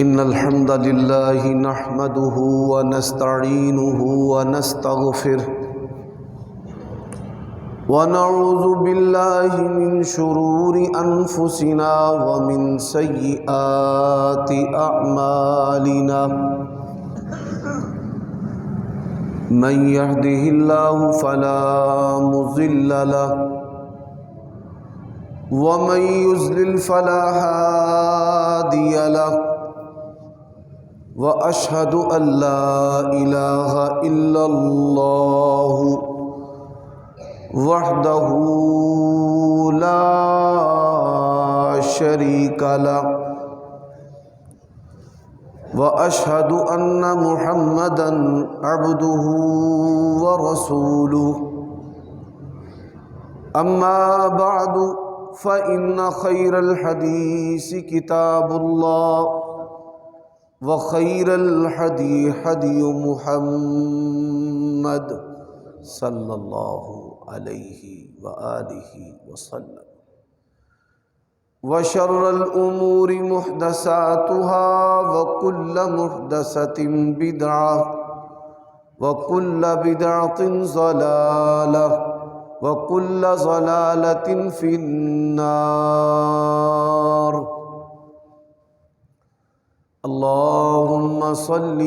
إن الحمد لله نحمده ونستعينه ونستغفره ونعوذ بالله من شرور أنفسنا ومن سيئات أعمالنا من يهده الله فلا مضل له ومن يضلل فلا هادي له وأشهد أن لا إله إلا الله وحده لا شريك له وأشهد أن محمدًا عبده ورسوله أما بعد فإن خير الحديث كتاب الله وخير الهدي هدي محمد صلى الله عليه وآله وسلم وشر الأمور محدثاتها وكل محدثة بدعة وكل بدعة ضلالة وكل ضلالة في النار اللهم صل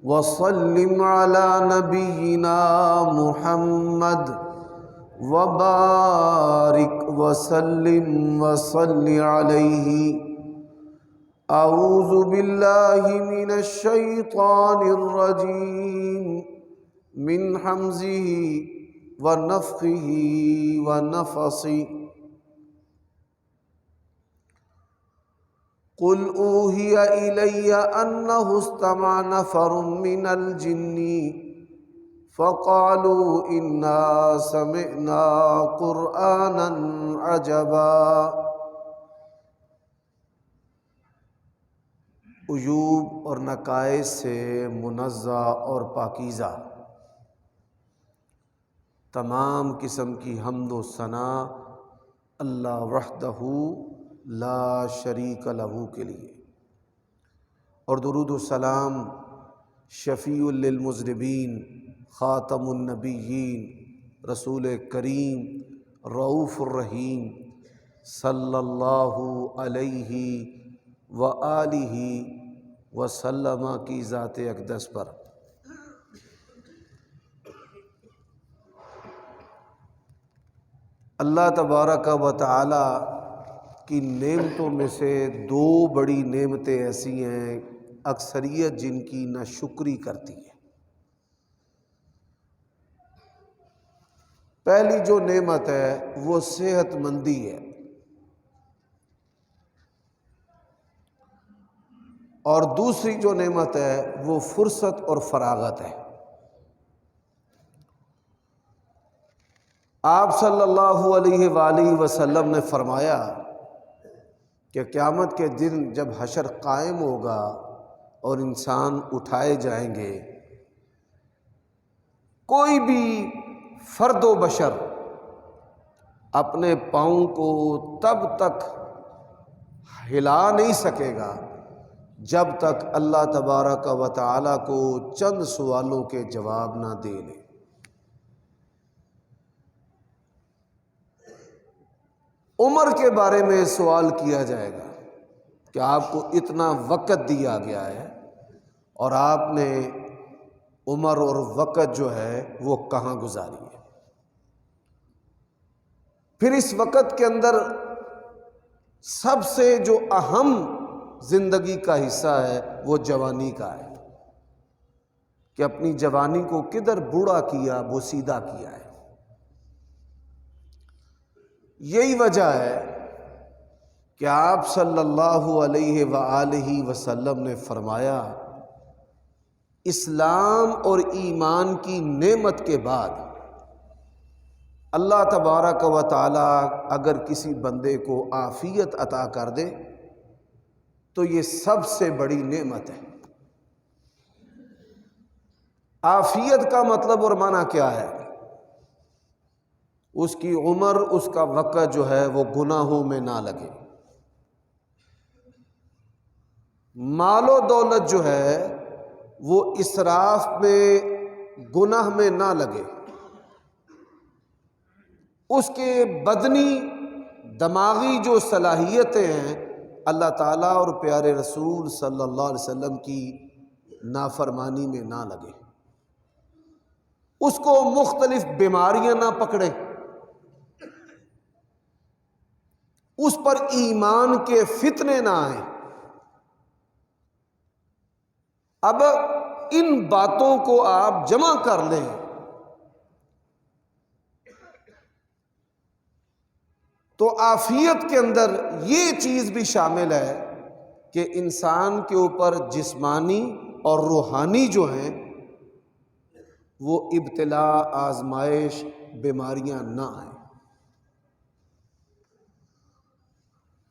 وسلم على نبينا محمد وبارك وسلم وصل عليه أعوذ بالله من الشيطان الرجيم من همزه ونفخه ونفثه قل أوحي إلي أنه استمع نفر من الجن فقالوا إنا سمعنا قرآنا عجبا۔ عیوب اور نقائص سے منزہ اور پاکیزہ، تمام قسم کی حمد و ثنا اللہ وحدہ لا شریک لہ کے لیے، اور درود و سلام شفیع للمذنبین خاتم النبیین رسول کریم رؤوف الرحیم صلی اللہ علیہ وآلہ وسلم کی ذات اقدس پر۔ اللہ تبارک و تعالی کی نعمتوں میں سے دو بڑی نعمتیں ایسی ہیں اکثریت جن کی ناشکری کرتی ہے۔ پہلی جو نعمت ہے وہ صحت مندی ہے، اور دوسری جو نعمت ہے وہ فرصت اور فراغت ہے۔ آپ صلی اللہ علیہ وآلہ وسلم نے فرمایا کہ قیامت کے دن جب حشر قائم ہوگا اور انسان اٹھائے جائیں گے، کوئی بھی فرد و بشر اپنے پاؤں کو تب تک ہلا نہیں سکے گا جب تک اللہ تبارک و تعالی کو چند سوالوں کے جواب نہ دے لے۔ عمر کے بارے میں سوال کیا جائے گا کہ آپ کو اتنا وقت دیا گیا ہے اور آپ نے عمر اور وقت جو ہے وہ کہاں گزاری ہے۔ پھر اس وقت کے اندر سب سے جو اہم زندگی کا حصہ ہے وہ جوانی کا ہے کہ اپنی جوانی کو کدھر بوڑھا کیا بوسیدہ کیا ہے۔ یہی وجہ ہے کہ آپ صلی اللہ علیہ وآلہ وسلم نے فرمایا اسلام اور ایمان کی نعمت کے بعد اللہ تبارک و تعالی اگر کسی بندے کو عافیت عطا کر دے تو یہ سب سے بڑی نعمت ہے۔ عافیت کا مطلب اور معنی کیا ہے؟ اس کی عمر، اس کا وقت جو ہے وہ گناہوں میں نہ لگے۔ مال و دولت جو ہے وہ اسراف میں، گناہ میں نہ لگے، اس کے بدنی دماغی جو صلاحیتیں ہیں اللہ تعالیٰ اور پیارے رسول صلی اللہ علیہ وسلم کی نافرمانی میں نہ لگے، اس کو مختلف بیماریاں نہ پکڑیں، اس پر ایمان کے فتنے نہ آئیں۔ اب ان باتوں کو آپ جمع کر لیں تو عافیت کے اندر یہ چیز بھی شامل ہے کہ انسان کے اوپر جسمانی اور روحانی جو ہیں وہ ابتلا، آزمائش، بیماریاں نہ آئیں۔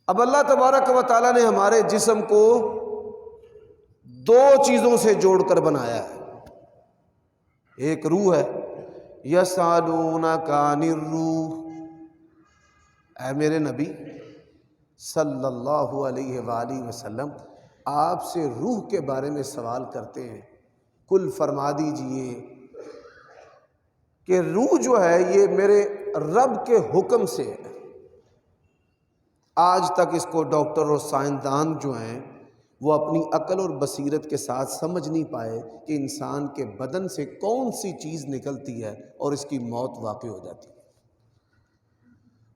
اب اللہ تبارک و تعالیٰ نے ہمارے جسم کو دو چیزوں سے جوڑ کر بنایا ہے، ایک روح ہے، یسألونک عن الروح، اے میرے نبی صلی اللہ علیہ وآلہ وسلم آپ سے روح کے بارے میں سوال کرتے ہیں، کل فرما دیجئے کہ روح جو ہے یہ میرے رب کے حکم سے ہے۔ آج تک اس کو ڈاکٹر اور سائنسدان جو ہیں وہ اپنی عقل اور بصیرت کے ساتھ سمجھ نہیں پائے کہ انسان کے بدن سے کون سی چیز نکلتی ہے اور اس کی موت واقع ہو جاتی ہے،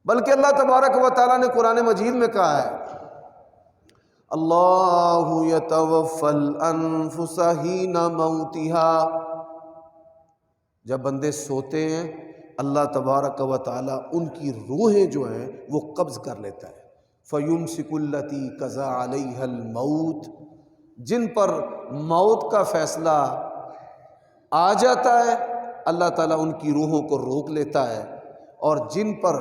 بلکہ اللہ تبارک و تعالیٰ نے قرآن مجید میں کہا ہے اللہ یتوفی الانفس حین موتها، جب بندے سوتے ہیں اللہ تبارک و تعالیٰ ان کی روحیں جو ہیں وہ قبض کر لیتا ہے، فَيُمْسِكُ الَّتِي قَضَى عَلَيْهَا الْمَوْتِ، جن پر موت کا فیصلہ آ جاتا ہے اللہ تعالیٰ ان کی روحوں کو روک لیتا ہے، اور جن پر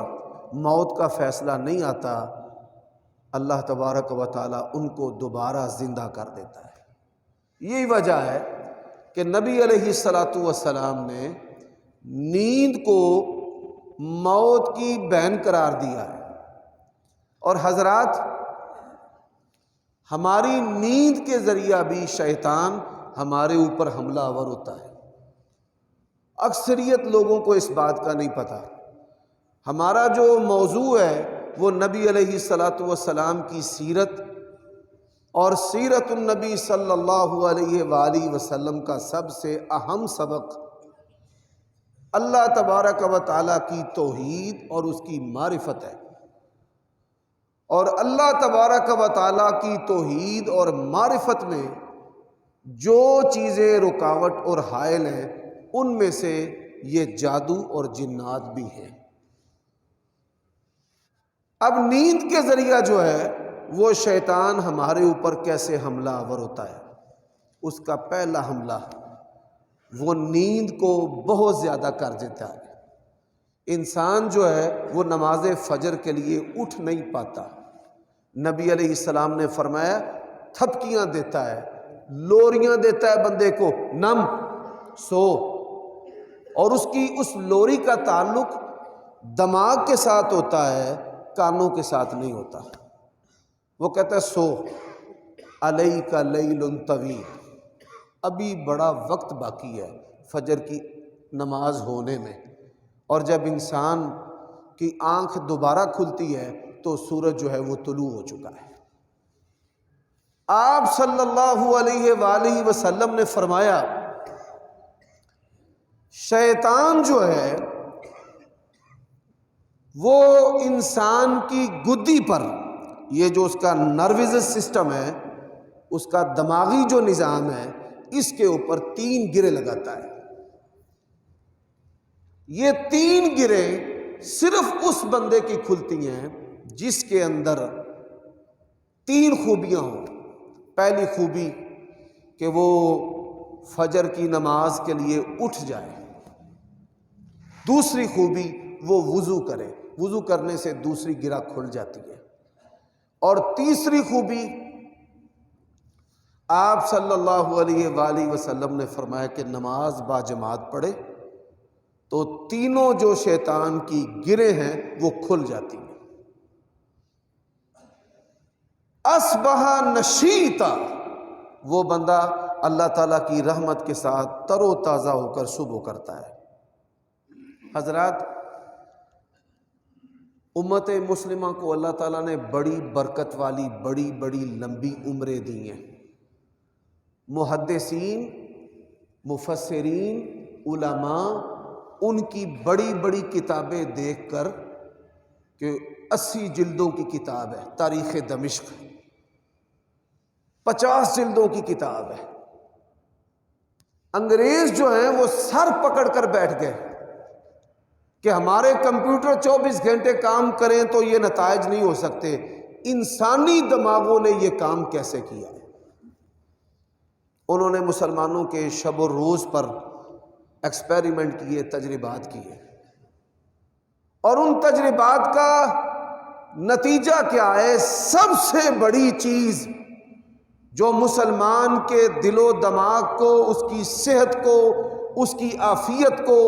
موت کا فیصلہ نہیں آتا اللہ تبارک و تعالیٰ ان کو دوبارہ زندہ کر دیتا ہے۔ یہی وجہ ہے کہ نبی علیہ الصلاۃ والسلام نے نیند کو موت کی بہن قرار دیا ہے، اور حضرات ہماری نیند کے ذریعہ بھی شیطان ہمارے اوپر حملہ آور ہوتا ہے۔ اکثریت لوگوں کو اس بات کا نہیں پتہ۔ ہمارا جو موضوع ہے وہ نبی علیہ الصلاۃ والسلام کی سیرت اور سیرت النبی صلی اللہ علیہ وآلہ وسلم کا سب سے اہم سبق اللہ تبارک و تعالیٰ کی توحید اور اس کی معرفت ہے، اور اللہ تبارک و تعالیٰ کی توحید اور معرفت میں جو چیزیں رکاوٹ اور حائل ہیں ان میں سے یہ جادو اور جنات بھی ہیں۔ اب نیند کے ذریعہ جو ہے وہ شیطان ہمارے اوپر کیسے حملہ آور ہوتا ہے؟ اس کا پہلا حملہ وہ نیند کو بہت زیادہ کر دیتا ہے، انسان جو ہے وہ نماز فجر کے لیے اٹھ نہیں پاتا۔ نبی علیہ السلام نے فرمایا تھپکیاں دیتا ہے، لوریاں دیتا ہے بندے کو، نم سو، اور اس کی اس لوری کا تعلق دماغ کے ساتھ ہوتا ہے، کانوں کے ساتھ نہیں ہوتا۔ وہ کہتا ہے سو، علیک لیل طویل، ابھی بڑا وقت باقی ہے فجر کی نماز ہونے میں، اور جب انسان کی آنکھ دوبارہ کھلتی ہے تو سورج جو ہے وہ طلوع ہو چکا ہے۔ آپ صلی اللہ علیہ وآلہ وسلم نے فرمایا شیطان جو ہے وہ انسان کی گدی پر، یہ جو اس کا نروس سسٹم ہے، اس کا دماغی جو نظام ہے، اس کے اوپر 3 گرے لگاتا ہے۔ یہ 3 گرے صرف اس بندے کی کھلتی ہیں جس کے اندر 3 خوبیاں ہوں۔ پہلی خوبی کہ وہ فجر کی نماز کے لیے اٹھ جائے، دوسری خوبی وہ وضو کرے، وضو کرنے سے دوسری گرہ کھل جاتی ہے، اور تیسری خوبی آپ صلی اللہ علیہ وآلہ وسلم نے فرمایا کہ نماز باجماعت پڑھے تو تینوں جو شیطان کی گریں ہیں وہ کھل جاتی ہیں۔ اصبح نشیتا، وہ بندہ اللہ تعالیٰ کی رحمت کے ساتھ تر و تازہ ہو کر صبح کرتا ہے۔ حضرات، امت مسلمہ کو اللہ تعالیٰ نے بڑی برکت والی بڑی بڑی لمبی عمریں دی ہیں۔ محدثین، مفسرین، علماء ان کی بڑی بڑی کتابیں دیکھ کر، کہ 80 جلدوں کی کتاب ہے تاریخ دمشق، 50 جلدوں کی کتاب ہے، انگریز جو ہیں وہ سر پکڑ کر بیٹھ گئے کہ ہمارے کمپیوٹر 24 گھنٹے کام کریں تو یہ نتائج نہیں ہو سکتے، انسانی دماغوں نے یہ کام کیسے کیا ہے؟ انہوں نے مسلمانوں کے شب و روز پر ایکسپیریمنٹ کیے، تجربات کیے، اور ان تجربات کا نتیجہ کیا ہے؟ سب سے بڑی چیز جو مسلمان کے دل و دماغ کو، اس کی صحت کو، اس کی عافیت کو،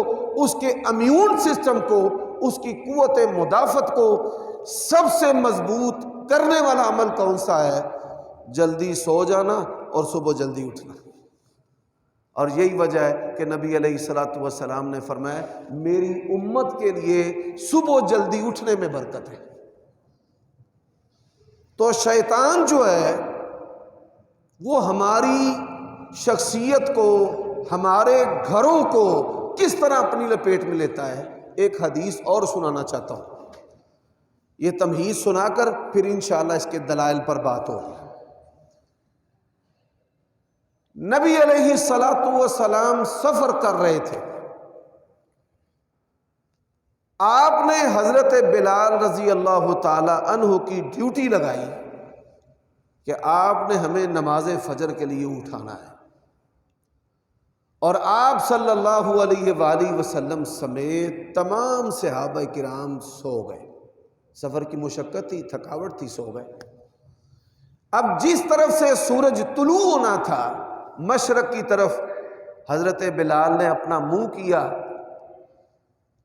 اس کے امیون سسٹم کو، اس کی قوت مدافعت کو سب سے مضبوط کرنے والا عمل کون سا ہے؟ جلدی سو جانا اور صبح جلدی اٹھنا۔ اور یہی وجہ ہے کہ نبی علیہ الصلوۃ والسلام نے فرمایا میری امت کے لیے صبح جلدی اٹھنے میں برکت ہے۔ تو شیطان جو ہے وہ ہماری شخصیت کو، ہمارے گھروں کو کس طرح اپنی لپیٹ میں لیتا ہے، ایک حدیث اور سنانا چاہتا ہوں، یہ تمہید سنا کر پھر انشاءاللہ اس کے دلائل پر بات ہوگی۔ نبی علیہ الصلوۃ والسلام سفر کر رہے تھے، آپ نے حضرت بلال رضی اللہ تعالی عنہ کی ڈیوٹی لگائی کہ آپ نے ہمیں نماز فجر کے لیے اٹھانا ہے، اور آپ صلی اللہ علیہ وآلہ وسلم سمیت تمام صحابہ کرام سو گئے، سفر کی مشقت تھی، تھکاوٹ تھی، سو گئے۔ اب جس طرف سے سورج طلوع ہونا تھا، مشرق کی طرف، حضرت بلال نے اپنا منہ کیا،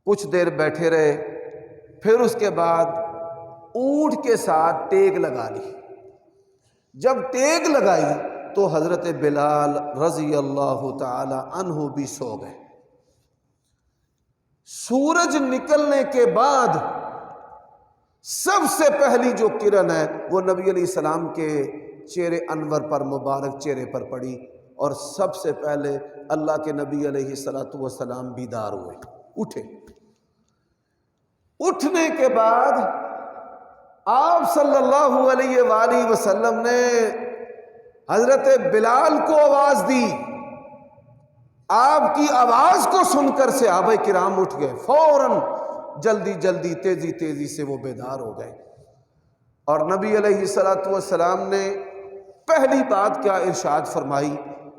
کچھ دیر بیٹھے رہے، پھر اس کے بعد اونٹ کے ساتھ ٹیک لگا لی۔ جب ٹیک لگائی تو حضرت بلال رضی اللہ تعالی عنہ بھی سو گئے۔ سورج نکلنے کے بعد سب سے پہلی جو کرن ہے وہ نبی علیہ السلام کے چہرے انور پر، مبارک چہرے پر پڑی، اور سب سے پہلے اللہ کے نبی علیہ الصلوۃ والسلام بیدار ہوئے، اٹھے۔ اٹھنے کے بعد آپ صلی اللہ علیہ وآلہ وسلم نے حضرت بلال کو آواز دی، آپ کی آواز کو سن کر صحابہ کرام اٹھ گئے، فوراً جلدی جلدی تیزی تیزی سے وہ بیدار ہو گئے، اور نبی علیہ الصلوۃ والسلام نے پہلی بات کیا ارشاد فرمائی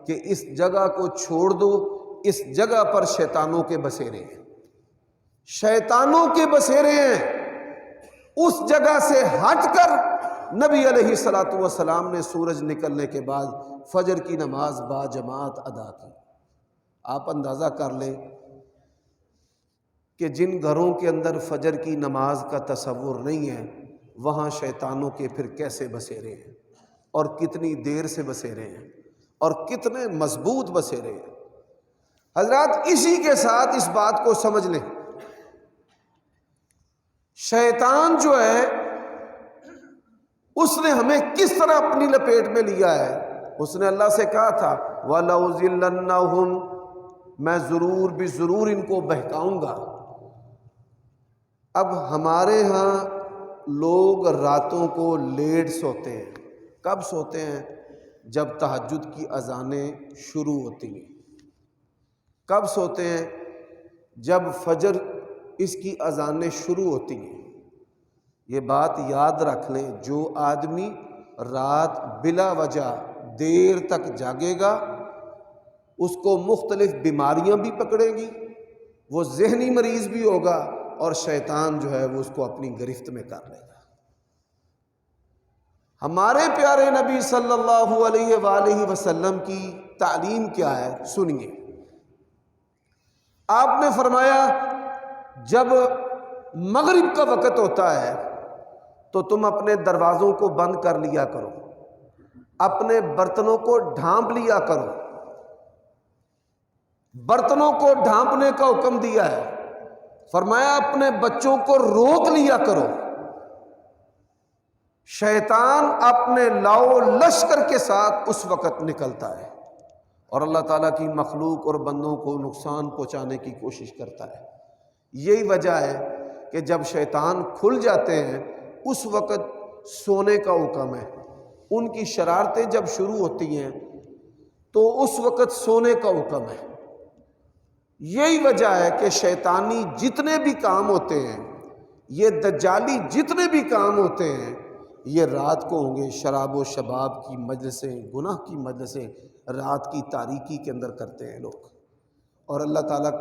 کہ اس جگہ کو چھوڑ دو، اس جگہ پر شیطانوں کے بسیرے ہیں، شیطانوں کے بسیرے ہیں۔ اس جگہ سے ہٹ کر نبی علیہ الصلوۃ والسلام نے سورج نکلنے کے بعد فجر کی نماز با جماعت ادا کی۔ آپ اندازہ کر لیں کہ جن گھروں کے اندر فجر کی نماز کا تصور نہیں ہے، وہاں شیطانوں کے پھر کیسے بسیرے ہیں، اور کتنی دیر سے بسیرے ہیں، اور کتنے مضبوط بسیرے ہیں۔ حضرات، اسی کے ساتھ اس بات کو سمجھ لیں، شیطان جو ہے اس نے ہمیں کس طرح اپنی لپیٹ میں لیا ہے۔ اس نے اللہ سے کہا تھا وَلَأُضِلَّنَّهُمْ، میں ضرور بھی ضرور ان کو بہکاؤں گا۔ اب ہمارے ہاں لوگ راتوں کو لیٹ سوتے ہیں، کب سوتے ہیں؟ جب تہجد کی اذانیں شروع ہوتی ہیں۔ کب سوتے ہیں؟ جب فجر اس کی اذانیں شروع ہوتی ہیں۔ یہ بات یاد رکھ لیں، جو آدمی رات بلا وجہ دیر تک جاگے گا اس کو مختلف بیماریاں بھی پکڑیں گی، وہ ذہنی مریض بھی ہوگا، اور شیطان جو ہے وہ اس کو اپنی گرفت میں کر لے گا۔ ہمارے پیارے نبی صلی اللہ علیہ وآلہ وسلم کی تعلیم کیا ہے؟ سنیے، آپ نے فرمایا جب مغرب کا وقت ہوتا ہے تو تم اپنے دروازوں کو بند کر لیا کرو، اپنے برتنوں کو ڈھانپ لیا کرو۔ برتنوں کو ڈھانپنے کا حکم دیا ہے، فرمایا اپنے بچوں کو روک لیا کرو۔ شیطان اپنے لاؤ لشکر کے ساتھ اس وقت نکلتا ہے اور اللہ تعالیٰ کی مخلوق اور بندوں کو نقصان پہنچانے کی کوشش کرتا ہے۔ یہی وجہ ہے کہ جب شیطان کھل جاتے ہیں اس وقت سونے کا حکم ہے۔ ان کی شرارتیں جب شروع ہوتی ہیں تو اس وقت سونے کا حکم ہے۔ یہی وجہ ہے کہ شیطانی جتنے بھی کام ہوتے ہیں، یہ دجالی جتنے بھی کام ہوتے ہیں، یہ رات کو ہوں گے۔ شراب و شباب کی مجلسیں، گناہ کی مجلسیں رات کی تاریکی کے اندر کرتے ہیں لوگ۔ اور اللہ تعالیٰ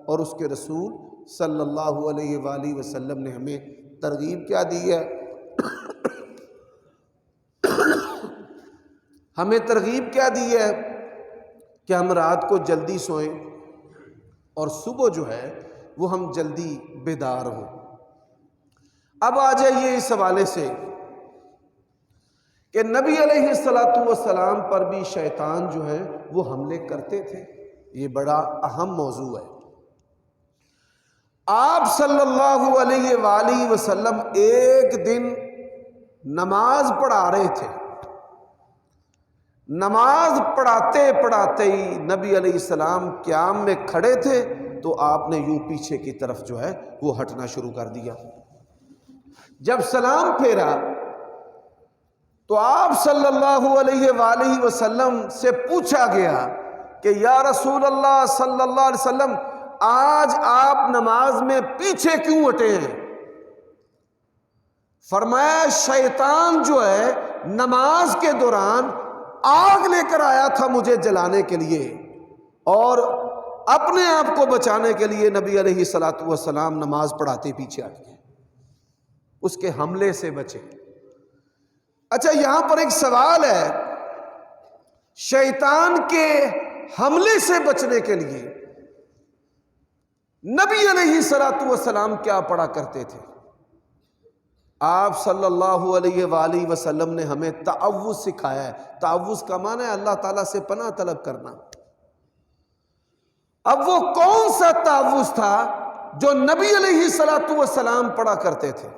اور اس کے رسول صلی اللہ علیہ وآلہ وسلم نے ہمیں ترغیب کیا دی ہے؟ ہمیں ترغیب کیا دی ہے کہ ہم رات کو جلدی سوئیں اور صبح جو ہے وہ ہم جلدی بیدار ہوں۔ اب آ جائیے اس حوالے سے کہ نبی علیہ السلام پر بھی شیطان جو ہے وہ حملے کرتے تھے۔ یہ بڑا اہم موضوع ہے۔ آپ صلی اللہ علیہ وآلہ وسلم ایک دن نماز پڑھا رہے تھے۔ نماز پڑھاتے پڑھاتے ہی نبی علیہ السلام قیام میں کھڑے تھے تو آپ نے یوں پیچھے کی طرف جو ہے وہ ہٹنا شروع کر دیا۔ جب سلام پھیرا تو آپ صلی اللہ علیہ وآلہ وسلم سے پوچھا گیا کہ یا رسول اللہ صلی اللہ علیہ وسلم، آج آپ نماز میں پیچھے کیوں ہٹے ہیں؟ فرمایا شیطان جو ہے نماز کے دوران آگ لے کر آیا تھا مجھے جلانے کے لیے، اور اپنے آپ کو بچانے کے لیے نبی علیہ السلام نماز پڑھاتے پیچھے ہٹ گئے، اس کے حملے سے بچے۔ اچھا، یہاں پر ایک سوال ہے، شیطان کے حملے سے بچنے کے لیے نبی علیہ السلام کیا پڑھا کرتے تھے؟ آپ صلی اللہ علیہ وآلہ وسلم نے ہمیں تعوذ سکھایا ہے۔ تعوذ کا معنی ہے اللہ تعالیٰ سے پناہ طلب کرنا۔ اب وہ کون سا تعوذ تھا جو نبی علیہ السلام پڑھا کرتے تھے؟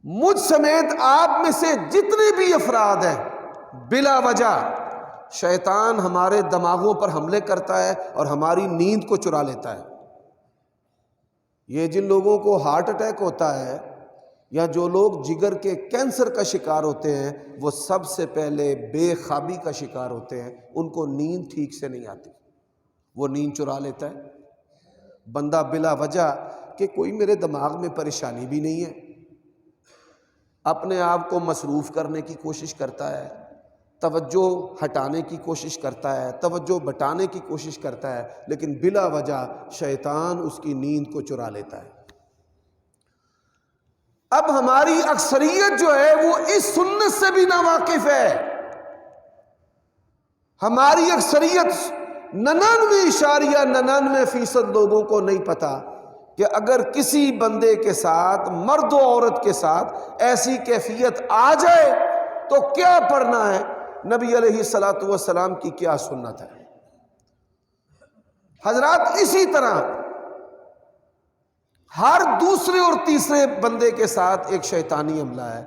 مجھ سمیت آپ میں سے جتنے بھی افراد ہیں، بلا وجہ شیطان ہمارے دماغوں پر حملے کرتا ہے اور ہماری نیند کو چرا لیتا ہے۔ یہ جن لوگوں کو ہارٹ اٹیک ہوتا ہے یا جو لوگ جگر کے کینسر کا شکار ہوتے ہیں، وہ سب سے پہلے بے خوابی کا شکار ہوتے ہیں۔ ان کو نیند ٹھیک سے نہیں آتی، وہ نیند چرا لیتا ہے بندہ بلا وجہ کہ کوئی میرے دماغ میں پریشانی بھی نہیں ہے، اپنے آپ کو مصروف کرنے کی کوشش کرتا ہے، توجہ ہٹانے کی کوشش کرتا ہے، توجہ بٹانے کی کوشش کرتا ہے، لیکن بلا وجہ شیطان اس کی نیند کو چرا لیتا ہے۔ اب ہماری اکثریت جو ہے وہ اس سنت سے بھی ناواقف ہے۔ ہماری اکثریت 99.99% لوگوں کو نہیں پتا کہ اگر کسی بندے کے ساتھ، مرد و عورت کے ساتھ ایسی کیفیت آ جائے تو کیا پڑھنا ہے، نبی علیہ السلام کی کیا سنت ہے۔ حضرات، اسی طرح ہر دوسرے اور تیسرے بندے کے ساتھ ایک شیطانی حملہ ہے۔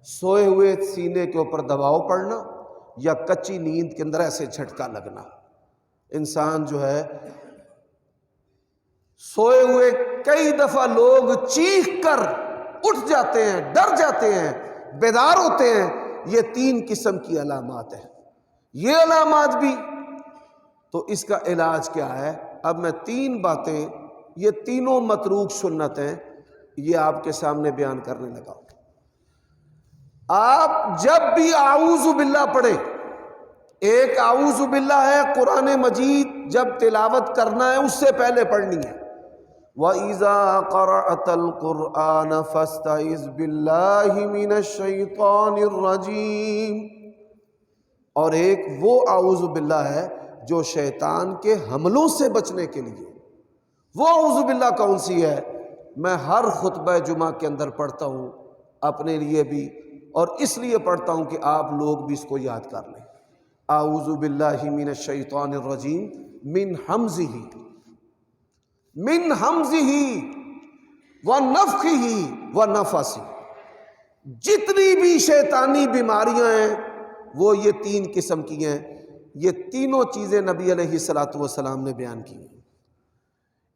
سوئے ہوئے سینے کے اوپر دباؤ پڑنا یا کچی نیند کے اندر ایسے جھٹکا لگنا۔ انسان جو ہے سوئے ہوئے کئی دفعہ لوگ چیخ کر اٹھ جاتے ہیں، ڈر جاتے ہیں، بیدار ہوتے ہیں۔ یہ 3 قسم کی علامات ہیں۔ یہ علامات بھی تو اس کا علاج کیا ہے؟ اب میں 3 باتیں، یہ تینوں متروک سنت ہیں، یہ آپ کے سامنے بیان کرنے لگا۔ آپ جب بھی اعوذ باللہ پڑھیں، ایک اعوذ باللہ ہے قرآن مجید جب تلاوت کرنا ہے اس سے پہلے پڑھنی ہے، وَإِذَا قَرَأْتَ الْقُرْآنَ فَاسْتَعِذْ بِاللَّهِ مِنَ الشَّيْطَانِ الرَّجِيمِ، اور ایک وہ اعوذ باللہ ہے جو شیطان کے حملوں سے بچنے کے لیے۔ وہ اعوذ باللہ کون سی ہے؟ میں ہر خطبہ جمعہ کے اندر پڑھتا ہوں، اپنے لیے بھی اور اس لیے پڑھتا ہوں کہ آپ لوگ بھی اس کو یاد کر لیں۔ اعوذ باللہ من الشیطان الرجیم من حمزہ ونفخہ ونفثہ۔ جتنی بھی شیطانی بیماریاں ہیں وہ یہ 3 قسم کی ہیں۔ یہ تینوں چیزیں نبی علیہ الصلوۃ والسلام نے بیان کی ہیں۔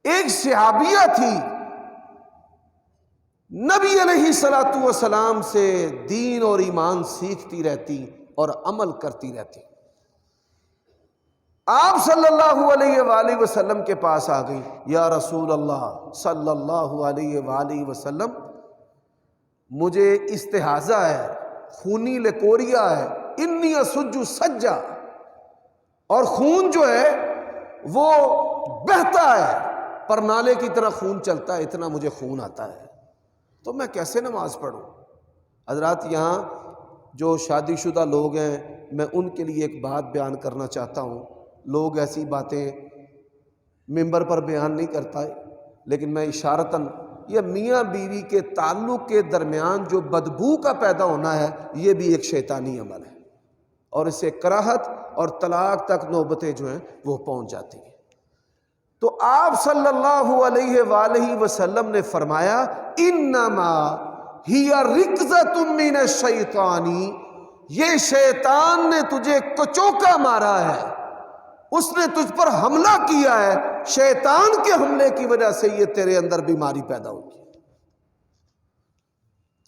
ایک صحابیہ تھی، نبی علیہ الصلوۃ والسلام سے دین اور ایمان سیکھتی رہتی اور عمل کرتی رہتی۔ آپ صلی اللہ علیہ وآلہ وسلم کے پاس آ گئی، یا رسول اللہ صلی اللہ علیہ وآلہ وسلم، مجھے استحاضہ ہے، خونی لکوریا ہے، انی اسج سجا، اور خون جو ہے وہ بہتا ہے، پر نالے کی طرح خون چلتا ہے، اتنا مجھے خون آتا ہے، تو میں کیسے نماز پڑھوں؟ حضرات یہاں جو شادی شدہ لوگ ہیں، میں ان کے لیے ایک بات بیان کرنا چاہتا ہوں۔ لوگ ایسی باتیں ممبر پر بیان نہیں کرتا ہے، لیکن میں اشارتاً، یہ میاں بیوی کے تعلق کے درمیان جو بدبو کا پیدا ہونا ہے، یہ بھی ایک شیطانی عمل ہے، اور اس سے کراہت اور طلاق تک نوبتیں جو ہیں وہ پہنچ جاتی ہیں۔ تو آپ صلی اللہ علیہ وآلہ وسلم نے فرمایا، انما ہی رکضۃ من الشیطان، یہ شیطان نے تجھے کچوکا مارا ہے، اس نے تجھ پر حملہ کیا ہے، شیطان کے حملے کی وجہ سے یہ تیرے اندر بیماری پیدا ہوگی۔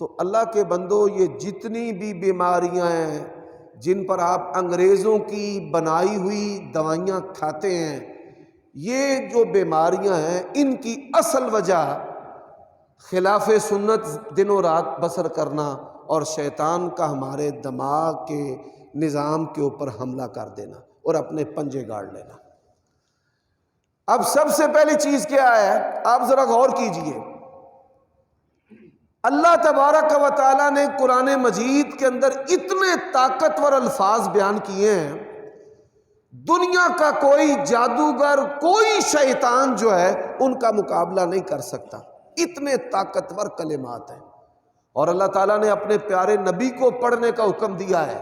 تو اللہ کے بندو، یہ جتنی بھی بیماریاں ہیں جن پر آپ انگریزوں کی بنائی ہوئی دوائیاں کھاتے ہیں، یہ جو بیماریاں ہیں ان کی اصل وجہ خلاف سنت دن و رات بسر کرنا اور شیطان کا ہمارے دماغ کے نظام کے اوپر حملہ کر دینا اور اپنے پنجے گاڑ لینا۔ اب سب سے پہلی چیز کیا ہے، آپ ذرا غور کیجئے۔ اللہ تبارک و تعالیٰ نے قرآن مجید کے اندر اتنے طاقتور الفاظ بیان کیے ہیں، دنیا کا کوئی جادوگر، کوئی شیطان جو ہے ان کا مقابلہ نہیں کر سکتا، اتنے طاقتور کلمات ہیں۔ اور اللہ تعالیٰ نے اپنے پیارے نبی کو پڑھنے کا حکم دیا ہے۔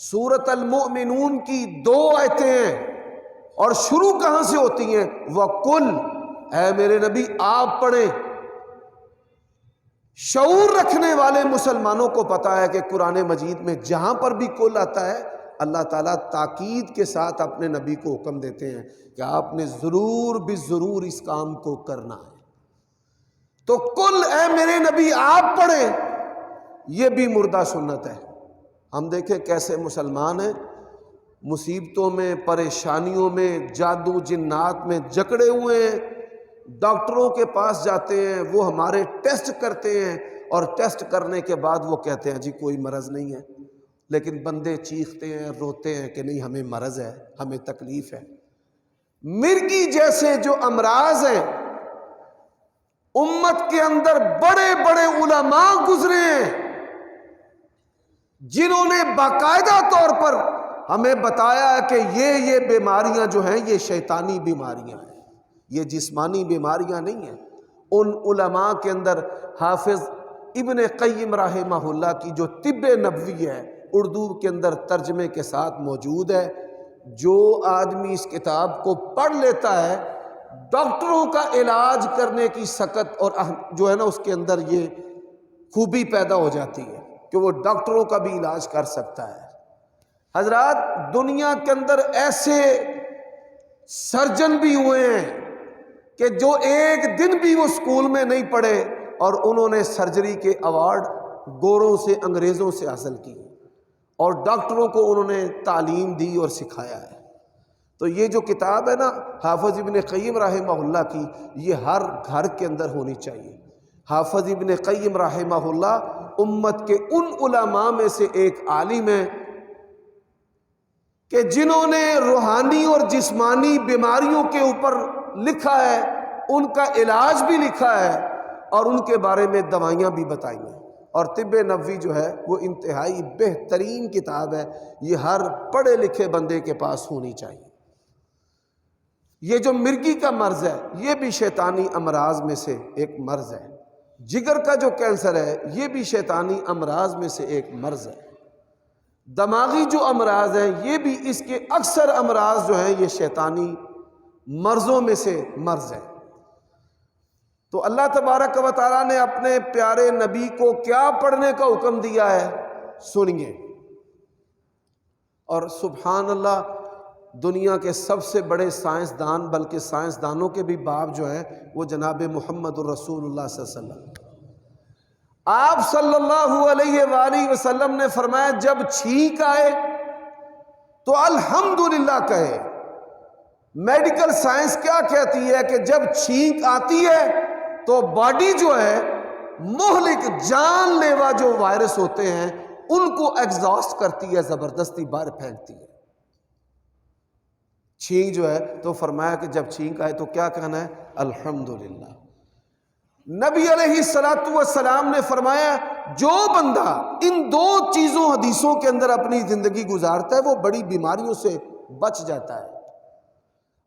سورۃ المؤمنون کی 2 آیتیں ہیں، اور شروع کہاں سے ہوتی ہیں؟ وَقُلْ، اے میرے نبی آپ پڑھیں۔ شعور رکھنے والے مسلمانوں کو پتا ہے کہ قرآن مجید میں جہاں پر بھی کل آتا ہے، اللہ تعالیٰ تاکید کے ساتھ اپنے نبی کو حکم دیتے ہیں کہ آپ نے ضرور بالضرور اس کام کو کرنا ہے۔ تو کل، اے میرے نبی آپ پڑھیں، یہ بھی مردہ سنت ہے۔ ہم دیکھیں کیسے مسلمان ہیں، مصیبتوں میں، پریشانیوں میں، جادو جنات میں جکڑے ہوئے ہیں، ڈاکٹروں کے پاس جاتے ہیں، وہ ہمارے ٹیسٹ کرتے ہیں، اور ٹیسٹ کرنے کے بعد وہ کہتے ہیں جی کوئی مرض نہیں ہے، لیکن بندے چیختے ہیں، روتے ہیں کہ نہیں ہمیں مرض ہے، ہمیں تکلیف ہے۔ مرگی جیسے جو امراض ہیں، امت کے اندر بڑے بڑے علماء گزرے ہیں جنہوں نے باقاعدہ طور پر ہمیں بتایا ہے کہ یہ بیماریاں جو ہیں یہ شیطانی بیماریاں ہیں، یہ جسمانی بیماریاں نہیں ہیں۔ ان علماء کے اندر حافظ ابن قیم رحمہ اللہ کی جو طب نبوی ہے، اردو کے اندر ترجمے کے ساتھ موجود ہے۔ جو آدمی اس کتاب کو پڑھ لیتا ہے، ڈاکٹروں کا علاج کرنے کی سکت اور جو ہے نا اس کے اندر یہ خوبی پیدا ہو جاتی ہے کہ وہ ڈاکٹروں کا بھی علاج کر سکتا ہے۔ حضرات دنیا کے اندر ایسے سرجن بھی ہوئے ہیں کہ جو ایک دن بھی وہ اسکول میں نہیں پڑھے اور انہوں نے سرجری کے ایوارڈ گوروں سے، انگریزوں سے حاصل کیے، اور ڈاکٹروں کو انہوں نے تعلیم دی اور سکھایا ہے۔ تو یہ جو کتاب ہے نا حافظ ابن قیم رحمہ اللہ کی، یہ ہر گھر کے اندر ہونی چاہیے۔ حافظ ابن قیم رحمہ اللہ امت کے ان علماء میں سے ایک عالم ہیں کہ جنہوں نے روحانی اور جسمانی بیماریوں کے اوپر لکھا ہے، ان کا علاج بھی لکھا ہے، اور ان کے بارے میں دوائیاں بھی بتائی ہیں۔ اور طب نبوی جو ہے وہ انتہائی بہترین کتاب ہے، یہ ہر پڑھے لکھے بندے کے پاس ہونی چاہیے۔ یہ جو مرگی کا مرض ہے یہ بھی شیطانی امراض میں سے ایک مرض ہے، جگر کا جو کینسر ہے یہ بھی شیطانی امراض میں سے ایک مرض ہے، دماغی جو امراض ہیں یہ بھی اس کے اکثر امراض جو ہیں یہ شیطانی مرضوں میں سے مرض ہے۔ تو اللہ تبارک و تعالیٰ نے اپنے پیارے نبی کو کیا پڑھنے کا حکم دیا ہے سنیے۔ اور سبحان اللہ، دنیا کے سب سے بڑے سائنسدان، بلکہ سائنسدانوں کے بھی باپ جو ہیں وہ جناب محمد الرسول اللہ صلی اللہ علیہ وسلم، آپ صلی اللہ علیہ وآلہ وسلم نے فرمایا جب چھینک آئے تو الحمدللہ کہے۔ میڈیکل سائنس کیا کہتی ہے کہ جب چھینک آتی ہے تو باڈی جو ہے مہلک جان لیوا جو وائرس ہوتے ہیں ان کو ایگزاسٹ کرتی ہے، زبردستی باہر پھینکتی ہے۔ چھینک جو ہے تو فرمایا کہ جب چھینک آئے تو کیا کہنا ہے؟ الحمدللہ۔ نبی علیہ السلام نے فرمایا جو بندہ ان دو چیزوں حدیثوں کے اندر اپنی زندگی گزارتا ہے وہ بڑی بیماریوں سے بچ جاتا ہے۔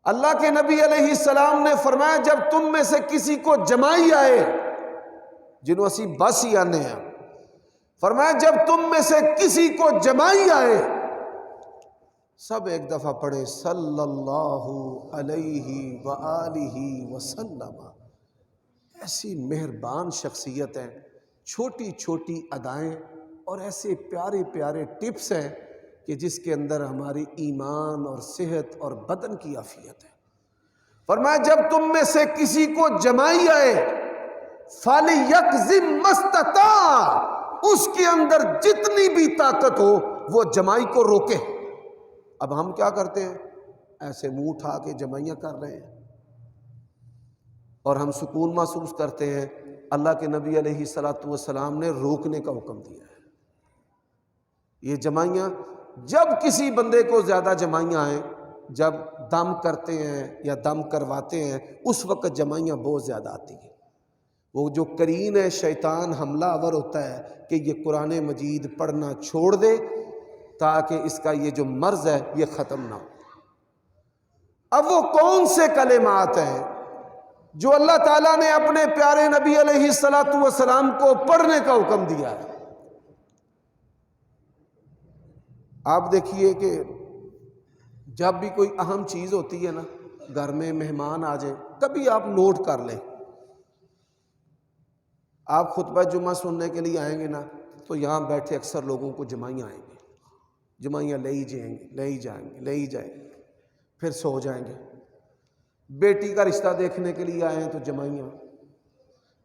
اللہ کے نبی علیہ السلام نے فرمایا جب تم میں سے کسی کو جمائی آئے، جنہوں اسی بس ہی آنے ہیں، فرمایا جب تم میں سے کسی کو جمائی آئے، سب ایک دفعہ پڑھے صلی اللہ علیہ وآلہ وسلم۔ ایسی مہربان شخصیت ہیں، چھوٹی چھوٹی ادائیں اور ایسے پیارے پیارے ٹپس ہیں کہ جس کے اندر ہماری ایمان اور صحت اور بدن کی عافیت ہے۔ فرمایا جب تم میں سے کسی کو جمائی آئے فَلْيَكْظِمْ مَا اسْتَطَاعَ، اس کے اندر جتنی بھی طاقت ہو وہ جمائی کو روکے۔ اب ہم کیا کرتے ہیں؟ ایسے منہ اٹھا کے جمائیاں کر رہے ہیں اور ہم سکون محسوس کرتے ہیں۔ اللہ کے نبی علیہ السلام نے روکنے کا حکم دیا ہے۔ یہ جمائیاں جب کسی بندے کو زیادہ جمائیاں آئیں، جب دم کرتے ہیں یا دم کرواتے ہیں، اس وقت جمائیاں بہت زیادہ آتی ہیں۔ وہ جو قرین ہے شیطان حملہ آور ہوتا ہے کہ یہ قرآن مجید پڑھنا چھوڑ دے تاکہ اس کا یہ جو مرض ہے یہ ختم نہ ہو۔ اب وہ کون سے کلمات ہیں جو اللہ تعالیٰ نے اپنے پیارے نبی علیہ السلام کو پڑھنے کا حکم دیا ہے؟ آپ دیکھیے کہ جب بھی کوئی اہم چیز ہوتی ہے نا، گھر میں مہمان آ جائیں، کبھی آپ نوٹ کر لیں۔ آپ خطبہ جمعہ سننے کے لیے آئیں گے نا تو یہاں بیٹھے اکثر لوگوں کو جمائیاں آئیں گے، جمائیاں لے ہی جائیں گے، پھر سو جائیں گے۔ بیٹی کا رشتہ دیکھنے کے لیے آئے ہیں تو جمائیاں،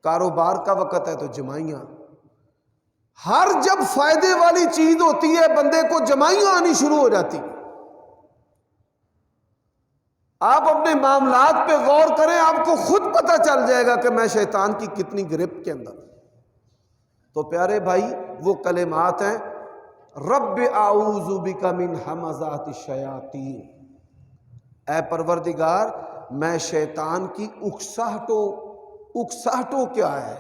کاروبار کا وقت ہے تو جمائیاں، ہر جب فائدے والی چیز ہوتی ہے بندے کو جمائیاں آنی شروع ہو جاتی۔ آپ اپنے معاملات پہ غور کریں، آپ کو خود پتہ چل جائے گا کہ میں شیطان کی کتنی گرفت کے اندر۔ تو پیارے بھائی وہ کلمات ہیں رب اعوذ بک من ہمزات الشیاطین، اے پروردگار میں شیطان کی اکساہٹوں کیا ہے،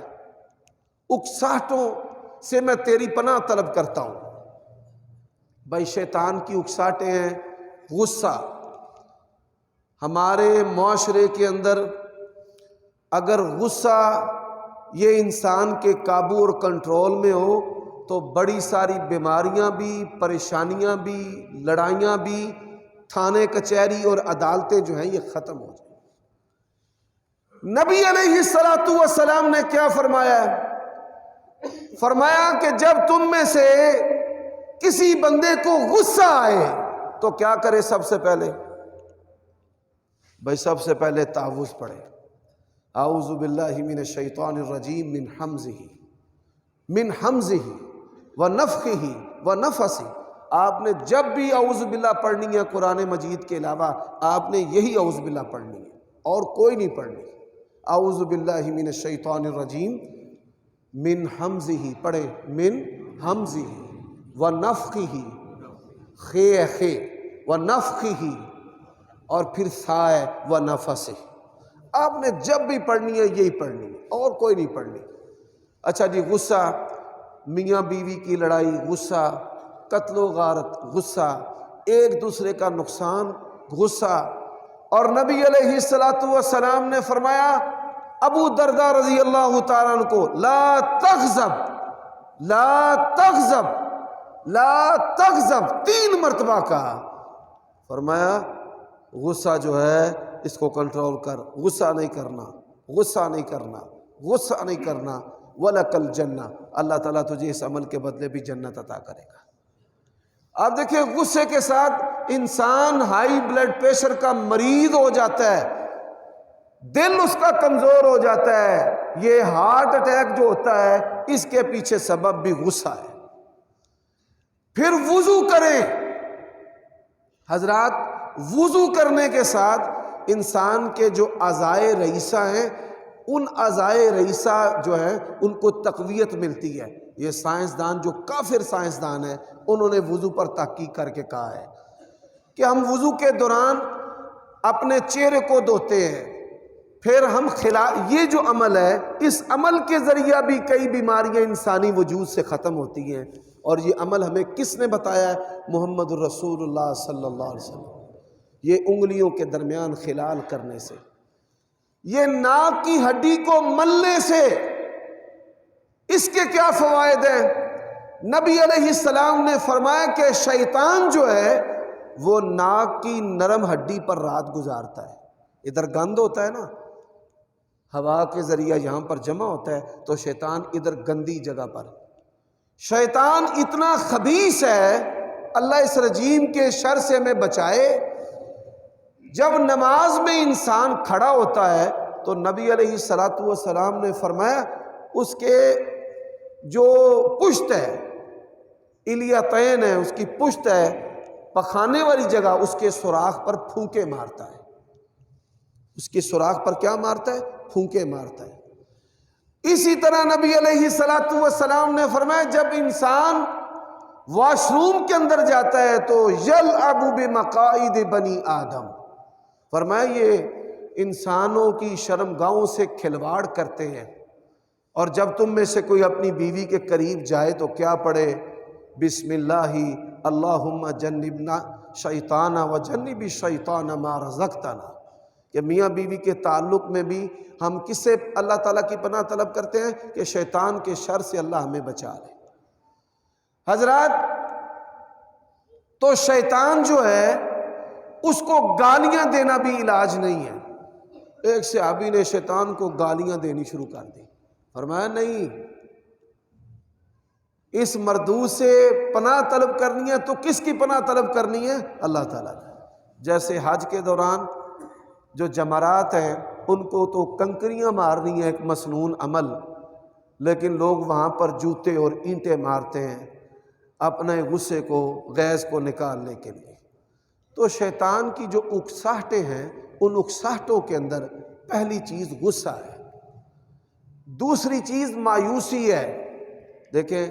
اکساہٹوں سے میں تیری پناہ طلب کرتا ہوں۔ بھائی شیطان کی اکساہٹیں ہیں غصہ۔ ہمارے معاشرے کے اندر اگر غصہ یہ انسان کے قابو اور کنٹرول میں ہو تو بڑی ساری بیماریاں بھی، پریشانیاں بھی، لڑائیاں بھی، تھانے کچہری اور عدالتیں جو ہیں یہ ختم ہو جائیں۔ نبی علیہ السلام نے کیا فرمایا؟ فرمایا کہ جب تم میں سے کسی بندے کو غصہ آئے تو کیا کرے؟ سب سے پہلے بھائی سب سے پہلے تعوذ پڑھے، اعوذ باللہ من الشیطان الرجیم من حمزہ ونفخہ ونفثہ۔ آپ نے جب بھی اعوذ باللہ پڑھنی ہے قرآن مجید کے علاوہ آپ نے یہی اعوذ باللہ پڑھنی ہے اور کوئی نہیں پڑھنی۔ اعوذ باللہ من الشیطان الرجیم من حمزہ پڑھے، من حمزہ ونفخہ، خے ونفخہ، اور پھر سائے ونفثہ۔ آپ نے جب بھی پڑھنی ہے یہی پڑھنی ہے اور کوئی نہیں پڑھنی۔ اچھا جی، غصہ، میاں بیوی کی لڑائی غصہ، قتل و غارت غصہ، ایک دوسرے کا نقصان غصہ، اور نبی علیہ الصلوۃ والسلام نے فرمایا ابو درداء رضی اللہ تعالیٰ عنہ کو، لا تغضب لا تغضب لا تغضب 3 مرتبہ کہا. فرمایا غصہ جو ہے اس کو کنٹرول کر، غصہ نہیں کرنا، غصہ نہیں کرنا، غصہ نہیں کرنا. وَلَكَ الْجَنَّةُ، اللہ تعالیٰ تجھے اس عمل کے بدلے بھی جنت عطا کرے گا. آپ دیکھیں غصے کے ساتھ انسان ہائی بلڈ پریشر کا مریض ہو جاتا ہے، دل اس کا کمزور ہو جاتا ہے. یہ ہارٹ اٹیک جو ہوتا ہے اس کے پیچھے سبب بھی غصہ ہے. پھر وضو کریں حضرات. وضو کرنے کے ساتھ انسان کے جو اعضائے رئیسہ ہیں ان اعضائے رئیسہ جو ہیں ان کو تقویت ملتی ہے. یہ سائنسدان جو کافر سائنسدان ہیں انہوں نے وضو پر تحقیق کر کے کہا ہے کہ ہم وضو کے دوران اپنے چہرے کو دھوتے ہیں، پھر ہم یہ جو عمل ہے اس عمل کے ذریعہ بھی کئی بیماریاں انسانی وجود سے ختم ہوتی ہیں. اور یہ عمل ہمیں کس نے بتایا ہے؟ محمد الرسول اللہ صلی اللہ علیہ وسلم. یہ انگلیوں کے درمیان خلال کرنے سے، یہ ناک کی ہڈی کو ملنے سے، اس کے کیا فوائد ہیں؟ نبی علیہ السلام نے فرمایا کہ شیطان جو ہے وہ ناک کی نرم ہڈی پر رات گزارتا ہے. ادھر گند ہوتا ہے نا، ہوا کے ذریعہ یہاں پر جمع ہوتا ہے، تو شیطان ادھر گندی جگہ پر. شیطان اتنا خبیث ہے، اللہ اس رجیم کے شر سے ہمیں بچائے. جب نماز میں انسان کھڑا ہوتا ہے تو نبی علیہ الصلوۃ والسلام نے فرمایا اس کے جو پشت ہے، الیتین ہے، اس کی پشت ہے، پخانے والی جگہ، اس کے سوراخ پر پھونکے مارتا ہے. اس کے سوراخ پر کیا مارتا ہے؟ پھونکے مارتا ہے. اسی طرح نبی علیہ الصلوۃ والسلام نے فرمایا جب انسان واش روم کے اندر جاتا ہے تو یلعب بمقاعد بنی آدم، فرمایا یہ انسانوں کی شرمگاہوں سے کھلواڑ کرتے ہیں. اور جب تم میں سے کوئی اپنی بیوی کے قریب جائے تو کیا پڑھے؟ بسم اللہ اللہم جنبنا شیطان و جنب الشیطان ما رزقتنا. کہ میاں بیوی کے تعلق میں بھی ہم کس سے اللہ تعالیٰ کی پناہ طلب کرتے ہیں کہ شیطان کے شر سے اللہ ہمیں بچا لے. حضرات تو شیطان جو ہے اس کو گالیاں دینا بھی علاج نہیں ہے. ایک صحابی نے شیطان کو گالیاں دینی شروع کر دی. فرمایا نہیں، اس مردود سے پناہ طلب کرنی ہے تو کس کی پناہ طلب کرنی ہے؟ اللہ تعالیٰ کی. جیسے حج کے دوران جو جمرات ہیں ان کو تو کنکریاں مارنی ہے، ایک مسنون عمل، لیکن لوگ وہاں پر جوتے اور اینٹیں مارتے ہیں اپنے غصے کو، غیظ کو نکالنے کے لیے. تو شیطان کی جو اکساہٹیں ہیں ان اکساہٹوں کے اندر پہلی چیز غصہ ہے، دوسری چیز مایوسی ہے. دیکھیں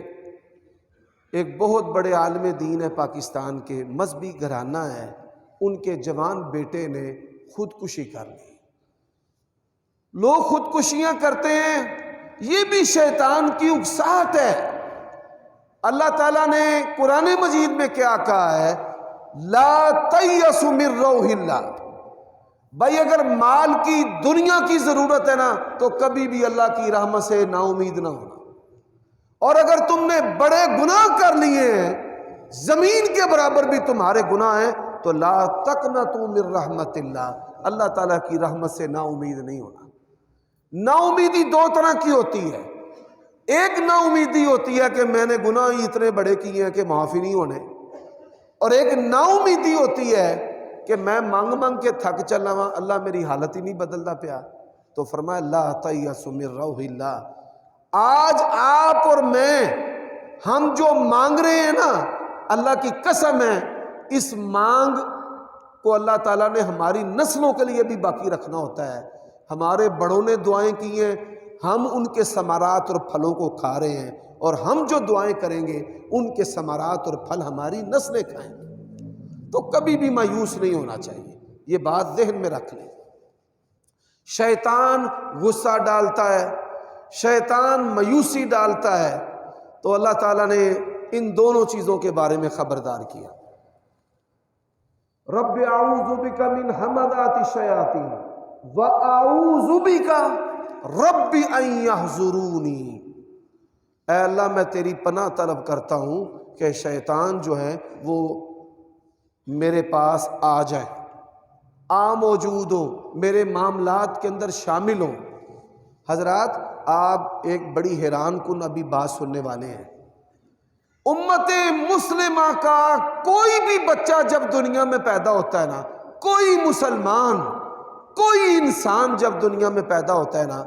ایک بہت بڑے عالم دین ہے پاکستان کے، مذہبی گھرانہ ہے، ان کے جوان بیٹے نے خودکشی کر لی. لوگ خودکشیاں کرتے ہیں، یہ بھی شیطان کی اکساہٹ ہے. اللہ تعالیٰ نے قرآن مجید میں کیا کہا ہے؟ لا تیأسوا من روح اللہ. بھائی اگر مال کی، دنیا کی ضرورت ہے نا تو کبھی بھی اللہ کی رحمت سے نا امید نہ ہونا. اور اگر تم نے بڑے گناہ کر لیے ہیں، زمین کے برابر بھی تمہارے گناہ ہیں، تو لا تقنطوا من رحمت اللہ، اللہ تعالیٰ کی رحمت سے نا امید نہیں ہونا. نا امیدی 2 طرح کی ہوتی ہے. ایک نا امیدی ہوتی ہے کہ میں نے گناہ ہی اتنے بڑے کیے ہیں کہ معافی نہیں ہونے، اور ایک نا امیدی ہوتی ہے کہ میں مانگ مانگ کے تھک چلا ہوں، اللہ میری حالت ہی نہیں بدلتا پیا. تو فرمایا لا تیأسوا من روح اللہ. آج آپ اور میں ہم جو مانگ رہے ہیں نا، اللہ کی قسم ہے اس مانگ کو اللہ تعالیٰ نے ہماری نسلوں کے لیے بھی باقی رکھنا ہوتا ہے. ہمارے بڑوں نے دعائیں کی ہیں، ہم ان کے ثمرات اور پھلوں کو کھا رہے ہیں، اور ہم جو دعائیں کریں گے ان کے ثمرات اور پھل ہماری نسلیں کھائیں گے. تو کبھی بھی مایوس نہیں ہونا چاہیے، یہ بات ذہن میں رکھ لیں. شیطان غصہ ڈالتا ہے، شیطان مایوسی ڈالتا ہے. تو اللہ تعالیٰ نے ان دونوں چیزوں کے بارے میں خبردار کیا. رب اعوذ بک من ہمزات الشیاطین واعوذ بک رب ان یحضرونی، اے اللہ میں تیری پناہ طلب کرتا ہوں کہ شیطان جو ہے وہ میرے پاس آ جائے، موجود ہو، میرے معاملات کے اندر شامل ہو۔ حضرات آپ ایک بڑی حیران کن ابھی بات سننے والے ہیں، امت مسلمہ کا کوئی بھی بچہ جب دنیا میں پیدا ہوتا ہے نا، کوئی مسلمان، کوئی انسان جب دنیا میں پیدا ہوتا ہے نا،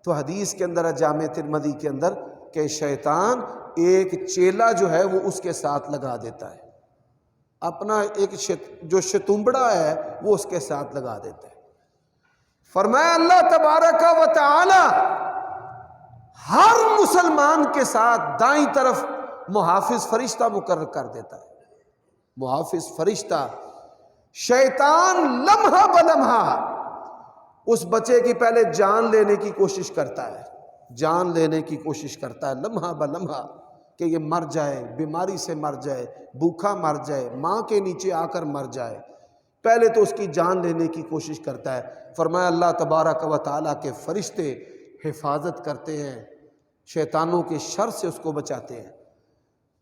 تو حدیث کے اندر ہے جامع ترمذی کے اندر کہ شیطان ایک چیلا جو ہے وہ اس کے ساتھ لگا دیتا ہے، اپنا ایک جو شتنبڑا ہے وہ اس کے ساتھ لگا دیتا ہے۔ فرمایا اللہ تبارک و تعالی ہر مسلمان کے ساتھ دائیں طرف محافظ فرشتہ مقرر کر دیتا ہے، محافظ فرشتہ۔ شیطان لمحہ بلمحہ اس بچے کی پہلے جان لینے کی کوشش کرتا ہے، جان لینے کی کوشش کرتا ہے لمحہ بلمحہ، کہ یہ مر جائے، بیماری سے مر جائے، بھوکا مر جائے، ماں کے نیچے آ کر مر جائے، پہلے تو اس کی جان لینے کی کوشش کرتا ہے۔ فرمایا اللہ تبارک و تعالیٰ کے فرشتے حفاظت کرتے ہیں، شیطانوں کے شر سے اس کو بچاتے ہیں۔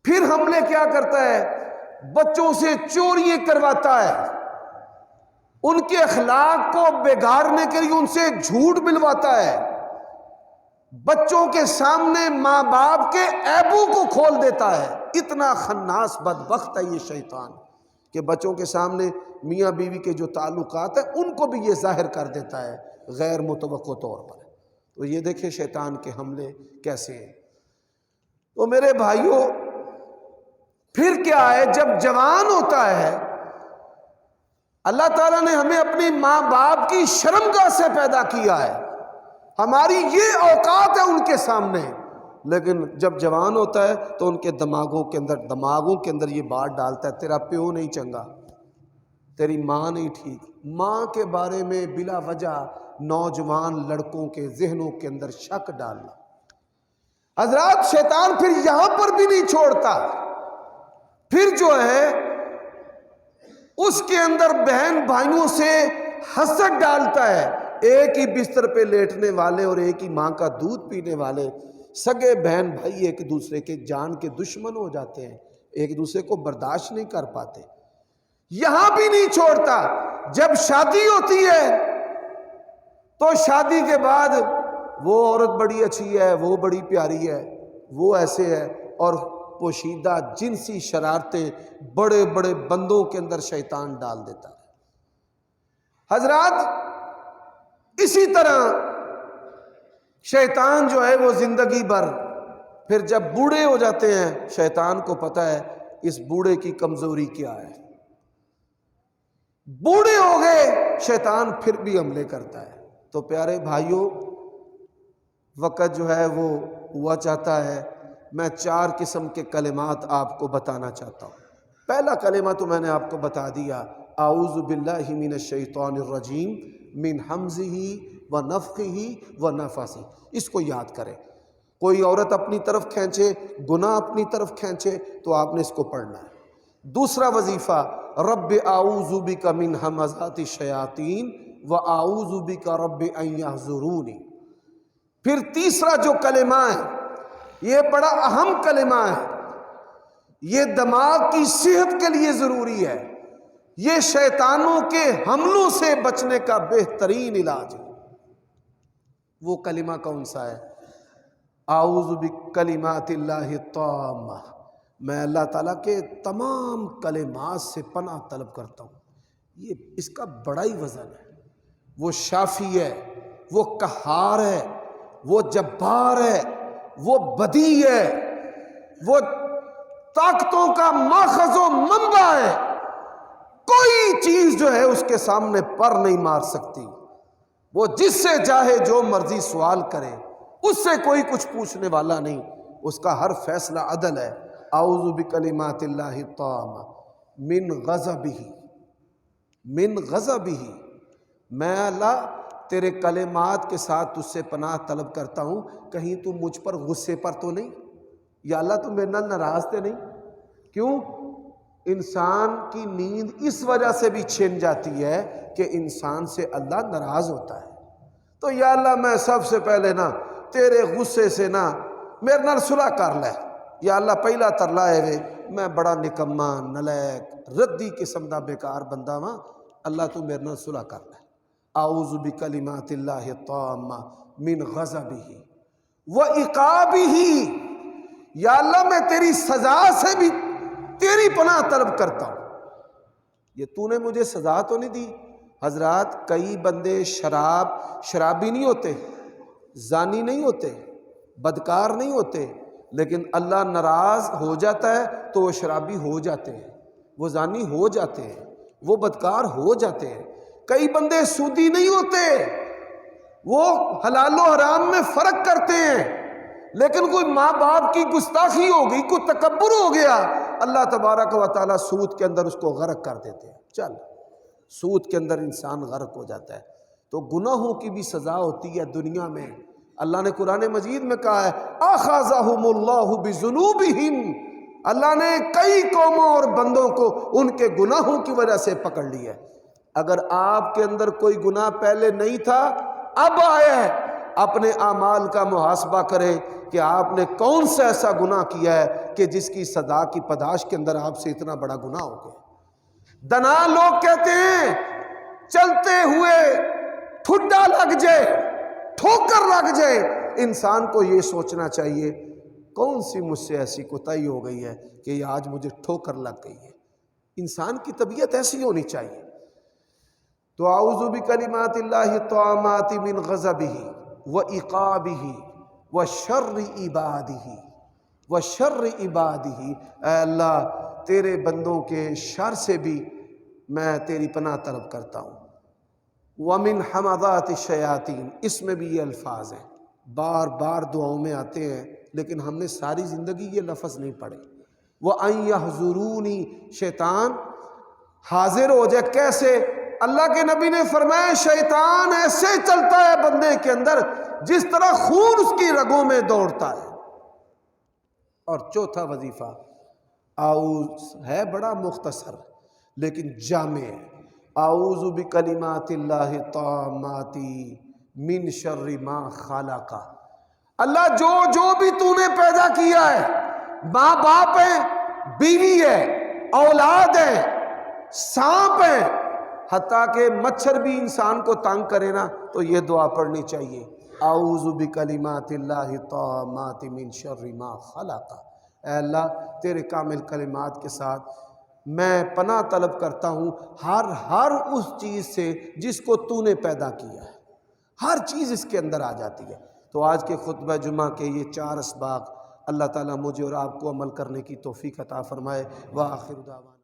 پھر حملے کیا کرتا ہے؟ بچوں سے چوریاں کرواتا ہے، ان کے اخلاق کو بگاڑنے کے لیے ان سے جھوٹ ملواتا ہے، بچوں کے سامنے ماں باپ کے عیبوں کو کھول دیتا ہے۔ اتنا خناس بدبخت ہے یہ شیطان کہ بچوں کے سامنے میاں بیوی کے جو تعلقات ہیں ان کو بھی یہ ظاہر کر دیتا ہے غیر متوقع طور پر۔ تو یہ دیکھیں شیطان کے حملے کیسے ہیں۔ تو میرے بھائیوں پھر کیا ہے، جب جوان ہوتا ہے، اللہ تعالیٰ نے ہمیں اپنی ماں باپ کی شرمگاہ سے پیدا کیا ہے، ہماری یہ اوقات ہے ان کے سامنے، لیکن جب جوان ہوتا ہے تو ان کے دماغوں کے اندر یہ بات ڈالتا ہے تیرا پیو نہیں چنگا، تیری ماں نہیں ٹھیک۔ ماں کے بارے میں بلا وجہ نوجوان لڑکوں کے ذہنوں کے اندر شک ڈالنا۔ حضرات شیطان پھر یہاں پر بھی نہیں چھوڑتا، پھر جو ہے اس کے اندر بہن بھائیوں سے حسد ڈالتا ہے۔ ایک ہی بستر پہ لیٹنے والے اور ایک ہی ماں کا دودھ پینے والے سگے بہن بھائی ایک دوسرے کے جان کے دشمن ہو جاتے ہیں، ایک دوسرے کو برداشت نہیں کر پاتے۔ یہاں بھی نہیں چھوڑتا، جب شادی ہوتی ہے تو شادی کے بعد وہ عورت بڑی اچھی ہے، وہ بڑی پیاری ہے، وہ ایسے ہے، اور پوشیدہ جنسی شرارتیں بڑے بڑے بندوں کے اندر شیطان ڈال دیتا ہے۔ حضرات اسی طرح شیطان جو ہے وہ زندگی بھر، پھر جب بوڑھے ہو جاتے ہیں شیطان کو پتہ ہے اس بوڑھے کی کمزوری کیا ہے، بوڑھے ہو گئے شیطان پھر بھی حملے کرتا ہے۔ تو پیارے بھائیوں وقت جو ہے وہ ہوا چاہتا ہے، میں 4 قسم کے کلمات آپ کو بتانا چاہتا ہوں۔ پہلا کلمہ تو میں نے آپ کو بتا دیا، اعوذ باللہ من الشیطان الرجیم من حمزہ ونفخہ ونفثہ، اس کو یاد کریں۔ کوئی عورت اپنی طرف کھینچے، گناہ اپنی طرف کھینچے تو آپ نے اس کو پڑھنا ہے۔ دوسرا وظیفہ رب اعوذ بک من ہمزات الشیاطین واعوذ بک رب ان یحضرون۔ پھر تیسرا جو کلمہ ہے یہ بڑا اہم کلمہ ہے، یہ دماغ کی صحت کے لیے ضروری ہے، یہ شیطانوں کے حملوں سے بچنے کا بہترین علاج ہے۔ وہ کلمہ کون سا ہے؟ اعوذ بکلمات اللہ التامہ، میں اللہ تعالیٰ کے تمام کلمات سے پناہ طلب کرتا ہوں۔ یہ اس کا بڑا ہی وزن ہے، وہ شافی ہے، وہ قہار ہے، وہ جبار ہے، وہ بدیع ہے، وہ طاقتوں کا ماخذ و منبع ہے، کوئی چیز جو ہے اس کے سامنے پر نہیں مار سکتی۔ وہ جس سے چاہے جو مرضی سوال کرے، اس سے کوئی کچھ پوچھنے والا نہیں، اس کا ہر فیصلہ عدل ہے۔ اعوذ بکلمات اللہ التامہ من غضبہ، من غضبہ، میں اللہ تیرے کلمات کے ساتھ تجھ سے پناہ طلب کرتا ہوں، کہیں تو مجھ پر غصے پر تو نہیں، یا اللہ تو میرے نال ناراض تے نہیں؟ کیوں؟ انسان کی نیند اس وجہ سے بھی چھن جاتی ہے کہ انسان سے اللہ ناراض ہوتا ہے۔ تو یا اللہ میں سب سے پہلے نا تیرے غصے سے نا میرے نال صلح کر لے۔ یا اللہ پہلا ترلا ہے وے میں بڑا نکما نلیک ردی قسم دا بیکار بندہ ہاں، اللہ تو میرے نال صلح کر لے۔ اعوذ بکلمات اللہ التامہ من غضبہ وعقابہ، یا اللہ میں تیری سزا سے بھی تیری پناہ طلب کرتا ہوں۔ یہ تو نے مجھے سزا تو نہیں دی۔ حضرات کئی بندے شرابی نہیں ہوتے، زانی نہیں ہوتے، بدکار نہیں ہوتے، لیکن اللہ ناراض ہو جاتا ہے تو وہ شرابی ہو جاتے ہیں، وہ زانی ہو جاتے ہیں، وہ بدکار ہو جاتے ہیں۔ کئی بندے سودی نہیں ہوتے، وہ حلال و حرام میں فرق کرتے ہیں، لیکن کوئی ماں باپ کی گستاخی ہو گئی، کوئی تکبر ہو گیا، اللہ تبارک و تعالیٰ سود کے اندر اس کو غرق کر دیتے ہیں۔ چل سود کے اندر انسان غرق ہو جاتا ہے۔ تو گناہوں کی بھی سزا ہوتی ہے دنیا میں۔ اللہ نے قرآن مجید میں کہا ہے اخذہم اللہ بذنوبہم، اللہ نے کئی قوموں اور بندوں کو ان کے گناہوں کی وجہ سے پکڑ لی ہے۔ اگر آپ کے اندر کوئی گناہ پہلے نہیں تھا، اب آیا ہے، اپنے اعمال کا محاسبہ کریں کہ آپ نے کون سا ایسا گناہ کیا ہے کہ جس کی سزا کی پاداش کے اندر آپ سے اتنا بڑا گناہ ہو گیا۔ دنا لوگ کہتے ہیں چلتے ہوئے ٹھڈا لگ جائے، ٹھوکر لگ جائے، انسان کو یہ سوچنا چاہیے کون سی مجھ سے ایسی کوتاہی ہو گئی ہے کہ یہ آج مجھے ٹھوکر لگ گئی ہے۔ انسان کی طبیعت ایسی ہونی چاہیے۔ تو اعوذ بکلمات اللہ التامات من غضبہ وعقابہ وشر عبادہ وشر عبادہ، اے اللہ تیرے بندوں کے شر سے بھی میں تیری پناہ طلب کرتا ہوں۔ ومن حمزات الشیاطین، اس میں بھی یہ الفاظ ہیں، بار بار دعاؤں میں آتے ہیں، لیکن ہم نے ساری زندگی یہ لفظ نہیں پڑھے۔ وَأَن يَحْضُرُونِی، شیطان حاضر ہو جائے۔ کیسے؟ اللہ کے نبی نے فرمایا شیطان ایسے چلتا ہے بندے کے اندر جس طرح خون اس کی رگوں میں دوڑتا ہے۔ اور چوتھا وظیفہ ہے بڑا مختصر لیکن جامع ہے، اعوذ بکلمات اللہ التامات من شر ما خلق۔ اللہ جو بھی تو نے پیدا کیا ہے، ماں باپ ہے، بیوی ہے، اولاد ہے، سانپ ہے، حتیٰ کہ مچھر بھی انسان کو تنگ کرے نا تو یہ دعا پڑھنی چاہیے، اعوذ بکلمات اللہ التامات من شر ما خلق۔ اے اللہ تیرے کامل کلمات کے ساتھ میں پناہ طلب کرتا ہوں ہر اس چیز سے جس کو تو نے پیدا کیا ہے۔ ہر چیز اس کے اندر آ جاتی ہے۔ تو آج کے خطبہ جمعہ کے یہ 4 اسباق اللہ تعالیٰ مجھے اور آپ کو عمل کرنے کی توفیق عطا فرمائے۔ وآخر دعوانا